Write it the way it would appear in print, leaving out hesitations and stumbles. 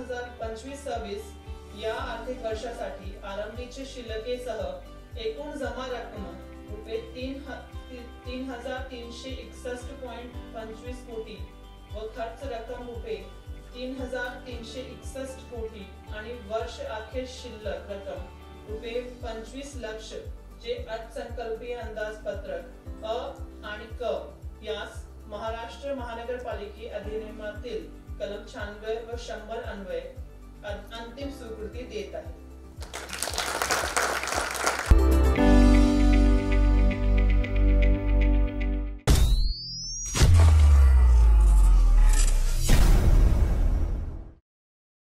2025-26 या आर्थिक वर्षासाठी आरंभीच्या शिल्लकेसह एकूण जमा रक्कम रुपये 3,361.25 कोटी व खर्च रक्कम रुपये 3,361 कोटी आणि वर्ष अखेर शिल्लक रक्कम रुपये 25 लाख जे अर्थसंकल्पीय अंदाजपत्रक अ आणि क यास महाराष्ट्र महानगरपालिका अधिनियमातील कलम 96 व 100 अन्वये अंतिम स्वीकृती देत आहे।